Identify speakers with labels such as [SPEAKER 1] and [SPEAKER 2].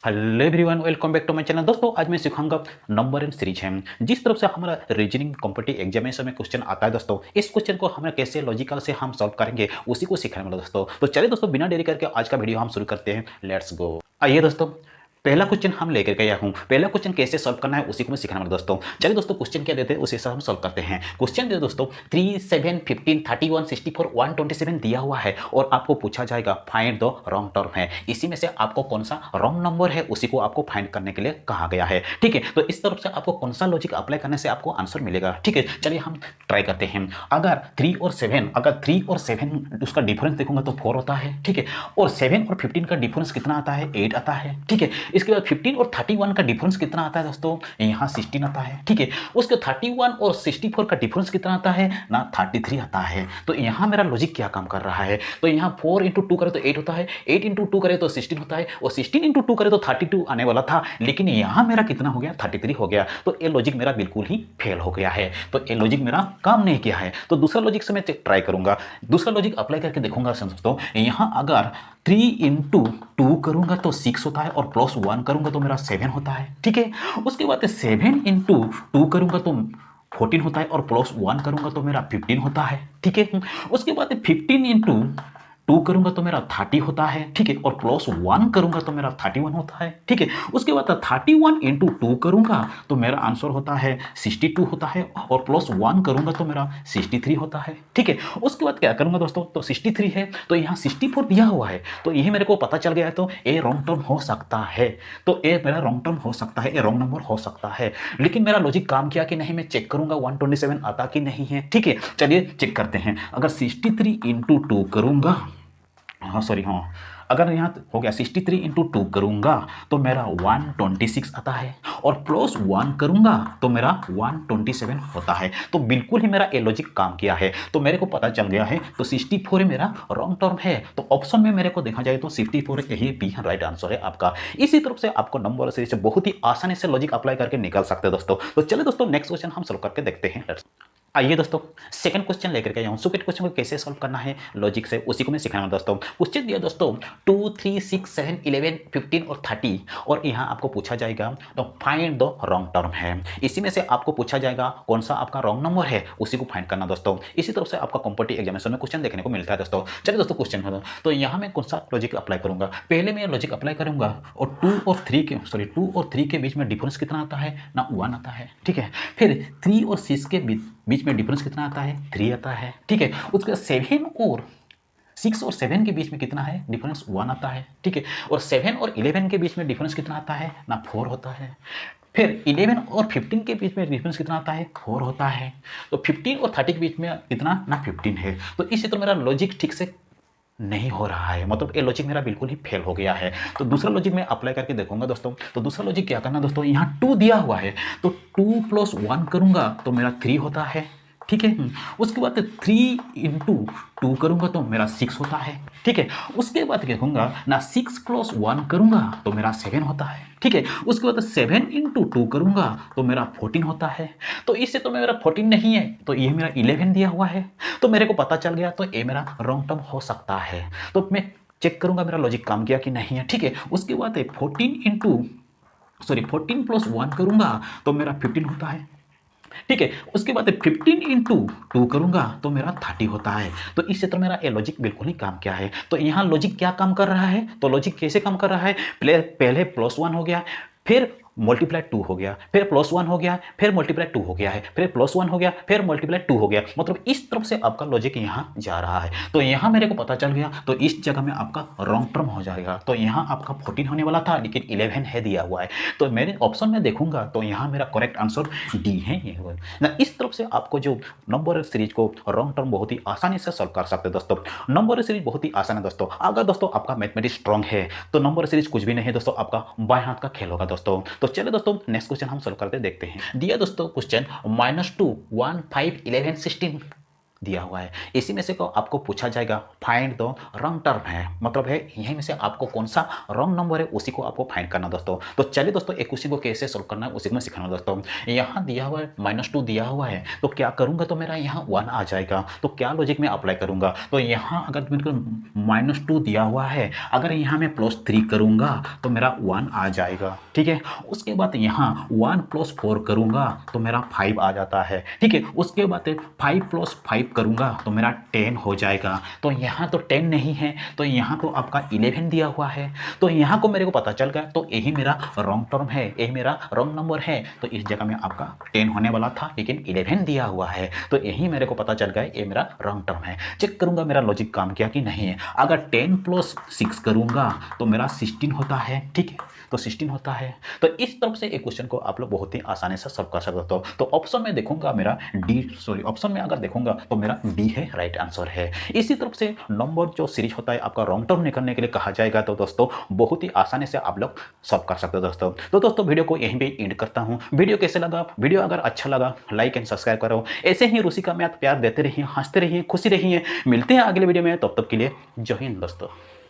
[SPEAKER 1] Hello everyone, welcome back to my channel. दोस्तों आज मैं सिखाऊंगा नंबर एंड सीरीज है। जिस तरफ से हमारा रीजनिंग कॉम्पिटिटिव एग्जामिनेशन में क्वेश्चन आता है दोस्तों, इस क्वेश्चन को हमें कैसे लॉजिकल से हम सॉल्व करेंगे उसी को सिखाने वाला दोस्तों। तो चलिए दोस्तों, बिना देरी करके आज का वीडियो हम शुरू करते हैं। Let's go. आइए दोस्तों, पहला क्वेश्चन हम लेकर के आया हूँ। पहला क्वेश्चन कैसे सॉल्व करना है उसी को मैं सिखाने वाला दोस्तों। चलिए दोस्तों, क्वेश्चन क्या देते हैं उसी से हम सॉल्व करते हैं। क्वेश्चन दे दोस्तों 3, 7, 15, 31, 64, 127 दिया हुआ है और आपको पूछा जाएगा फाइंड द रॉन्ग टर्म है। इसी में से आपको कौन सा रॉन्ग नंबर है उसी को आपको फाइंड करने के लिए कहा गया है। ठीक है, तो इस तरफ से आपको कौन सा लॉजिक अप्लाई करने से आपको आंसर मिलेगा। ठीक है, चलिए हम ट्राई करते हैं। अगर 3 और 7 उसका डिफरेंस देखूंगा तो 4 होता है। ठीक है, और 7 और 15 का डिफरेंस कितना आता है? 8 आता है। ठीक है, इसके बाद 15 और 31 का डिफरेंस कितना आता है दोस्तों? यहाँ 16 आता है। ठीक है, उसके 31 और 64 का डिफरेंस कितना आता है ना? 33 आता है। तो यहाँ मेरा लॉजिक क्या काम कर रहा है? तो यहाँ 4 इंटू 2 करे तो 8 होता है, 8 इंटू 2 करे तो 16 होता है, और 16 इंटू 2 करे तो 32 आने वाला था, लेकिन यहाँ मेरा कितना हो गया? 33 हो गया। तो ये लॉजिक मेरा बिल्कुल ही फेल हो गया है। तो ये लॉजिक मेरा काम नहीं किया है। तो दूसरा लॉजिक से मैं ट्राई करूंगा, दूसरा लॉजिक अप्लाई करके देखूंगा दोस्तों। यहाँ अगर 3 इंटू 2 करूंगा तो 6 होता है, और प्लस 1 करूंगा तो मेरा 7 होता है। ठीक है, उसके बाद 7 इंटू 2 करूंगा तो 14 होता है, और प्लस 1 करूंगा तो मेरा 15 होता है। ठीक है, उसके बाद 15 इंटू 2 करूंगा तो मेरा 30 होता है। ठीक है, और प्लस 1 करूंगा तो मेरा 31 होता है। ठीक है, उसके बाद 31 इंटू 2 करूंगा तो मेरा आंसर होता है 62 होता है, और प्लस 1 करूंगा तो मेरा 63 होता है। ठीक है, उसके बाद क्या करूंगा दोस्तों? तो 63 है तो यहाँ 64 दिया हुआ है, तो यही मेरे को पता चल गया है। तो ये रॉन्ग टर्म हो सकता है, तो ये मेरा रॉन्ग टर्म हो सकता है, ये रॉन्ग नंबर हो सकता है। लेकिन मेरा लॉजिक काम किया कि नहीं, मैं चेक करूंगा 127 आता कि नहीं है। ठीक है, चलिए चेक करते हैं। अगर 63 इंटू 2 करूंगा, हाँ, अगर यहाँ हो गया 63 इंटू 2 करूंगा तो मेरा 126 आता है, और प्लस 1 करूंगा तो मेरा 127 होता है। तो बिल्कुल ही मेरा ये लॉजिक काम किया है। तो मेरे को पता चल गया है, तो 64 मेरा रॉन्ग टर्म है। तो ऑप्शन में मेरे को देखा जाए तो 64 यही बी राइट आंसर है आपका। इसी तरफ से आपको नंबर सीरीज से बहुत ही आसानी से लॉजिक अप्लाई करके निकल सकते हैं दोस्तों। तो चलिए दोस्तों, नेक्स्ट क्वेश्चन हम सॉल्व करके देखते हैं। आइए दोस्तों, सेकंड क्वेश्चन लेकर के आया हूँ। सेकंड क्वेश्चन को कैसे सॉल्व करना है लॉजिक से उसी को मैं सिखाना दोस्तों। क्वेश्चन दिया दोस्तों 2, 3, 6, 7, 11, 15 और 30, और यहाँ आपको पूछा जाएगा तो फाइंड द रॉन्ग टर्म है। इसी में से आपको पूछा जाएगा कौन सा आपका रॉन्ग नंबर है उसी को फाइंड करना दोस्तों। इसी तरफ से आपका कॉम्पिटिटिव एग्जामिनेशन में क्वेश्चन देखने को मिलता है दोस्तों। चलिए दोस्तों, क्वेश्चन तो यहाँ मैं कौन सा लॉजिक अप्लाई करूंगा? पहले मैं लॉजिक अप्लाई करूंगा, और 2 और 3 के बीच में डिफरेंस कितना आता है ना? 1 आता है। ठीक है, फिर 3 और 6 के बीच में डिफरेंस कितना आता है? 3 आता है। ठीक है, उसके बाद 6 और 7 के बीच में कितना है? डिफरेंस 1 आता है। ठीक है, और 7 और 11 के बीच में डिफरेंस कितना आता है ना? 4 होता है। फिर 11 और 15 के बीच में डिफरेंस कितना आता है? 4 होता है। तो 15 और 30 के बीच में कितना ना? 15 है। तो इससे तो मेरा लॉजिक ठीक से नहीं हो रहा है, मतलब ये लॉजिक मेरा बिल्कुल ही फेल हो गया है। तो दूसरा लॉजिक मैं अप्लाई करके देखूंगा दोस्तों। तो दूसरा लॉजिक क्या करना दोस्तों? यहाँ 2 दिया हुआ है, तो 2 प्लस 1 करूंगा तो मेरा 3 होता है। ठीक है, उसके बाद 3 इंटू 2 करूंगा तो मेरा 6 होता है। ठीक है, उसके बाद क्या कहूँगा ना? 6 प्लस 1 करूंगा तो मेरा 7 होता है। ठीक है, उसके बाद 7 इंटू 2 करूंगा तो मेरा 14 होता है। तो इससे तो मेरा 14 नहीं है, तो ये मेरा 11 दिया हुआ है। तो मेरे को पता चल गया, तो ये मेरा रॉन्ग टर्म हो सकता है। तो मैं चेक करूंगा मेरा लॉजिक काम किया कि नहीं है। ठीक है, उसके बाद 14 प्लस 1 करूंगा तो मेरा 15 होता है। ठीक है, उसके बाद 15 इंटू 2 करूंगा तो मेरा 30 होता है। तो इससे तो मेरा ये लॉजिक बिल्कुल ही काम किया है। तो यहाँ लॉजिक क्या काम कर रहा है? तो लॉजिक कैसे काम कर रहा है? पहले प्लस 1 हो गया, फिर मल्टीप्लाई 2 हो गया, फिर प्लस 1 हो गया, फिर मल्टीप्लाई 2 हो गया है, फिर प्लस 1 हो गया, फिर मल्टीप्लाई 2 हो गया। मतलब इस तरफ से आपका लॉजिक यहाँ जा रहा है। तो यहाँ मेरे को पता चल गया, तो इस जगह में आपका रॉन्ग टर्म हो जाएगा। तो यहाँ आपका 14 होने वाला था, लेकिन 11 है दिया हुआ है। तो मेरे ऑप्शन में देखूंगा तो यहाँ मेरा करेक्ट आंसर डी है ना। इस तरफ से आपको जो नंबर सीरीज को रॉन्ग टर्म बहुत ही आसानी से सॉल्व कर सकते हैं दोस्तों। नंबर सीरीज बहुत ही आसान है दोस्तों। अगर दोस्तों आपका मैथमेटिक्स स्ट्रांग है तो नंबर सीरीज कुछ भी नहीं है दोस्तों, आपका बाएं हाथ का खेल होगा दोस्तों। तो चलिए दोस्तों, नेक्स्ट क्वेश्चन हम सॉल्व करते देखते हैं। दिया दोस्तों क्वेश्चन -2, 1, 5, 11, 16 दिया हुआ है। इसी में से को आपको पूछा जाएगा फाइंड द रॉन्ग टर्म है, मतलब है यहीं में से आपको कौन सा रॉन्ग नंबर है उसी को आपको फाइंड करना दोस्तों। तो चलिए दोस्तों एक क्वेश्चन को कैसे सोल्व करना है उसी को मैं सिखाऊंगा दोस्तों। यहाँ दिया हुआ है -2 दिया हुआ है, तो क्या करूँगा तो मेरा यहाँ 1 आ जाएगा। तो क्या लॉजिक में अप्लाई करूँगा, तो यहाँ अगर मेरे को -2 दिया हुआ है, अगर यहाँ मैं +3 करूँगा तो मेरा 1 आ जाएगा, ठीक है। उसके बाद यहाँ 1 + 4 करूँगा तो मेरा 5 आ जाता है, ठीक है। उसके बाद 5 + 5 करूँगा तो मेरा 10 हो जाएगा। तो यहाँ तो 10 नहीं है, तो यहाँ तो आपका 11 दिया हुआ है। तो यहाँ को मेरे को पता चल गया, तो यही मेरा रॉन्ग टर्म है, यही मेरा रॉन्ग नंबर है। तो इस जगह में आपका 10 होने वाला था, लेकिन 11 दिया हुआ है, तो यही मेरे को पता चल गया ये मेरा रॉन्ग टर्म है। चेक करूँगा मेरा लॉजिक काम किया कि नहीं है। अगर 10 + 6 करूँगा तो मेरा 16 होता है, ठीक है। तो 16 होता है। तो इस तरफ से एक क्वेश्चन को आप लोग बहुत ही आसानी से सॉल्व कर सकते हो। तो ऑप्शन में देखूंगा मेरा ऑप्शन में अगर देखूंगा तो मेरा डी है, राइट आंसर है। इसी तरफ से नंबर जो सीरीज होता है आपका रॉन्ग टर्म निकलने के लिए कहा जाएगा, तो दोस्तों बहुत ही आसानी से आप लोग सॉल्व कर सकते हो दोस्तों। तो दोस्तों वीडियो को यहीं पे एंड करता हूँ। वीडियो कैसे लगा, वीडियो अगर अच्छा लगा लाइक एंड सब्सक्राइब करो। ऐसे ही रूसी का मैथ प्यार देते रहिए, हंसते रहिए, खुशी रहिए। मिलते हैं अगले वीडियो में, तब तक के लिए जय हिंद दोस्तों।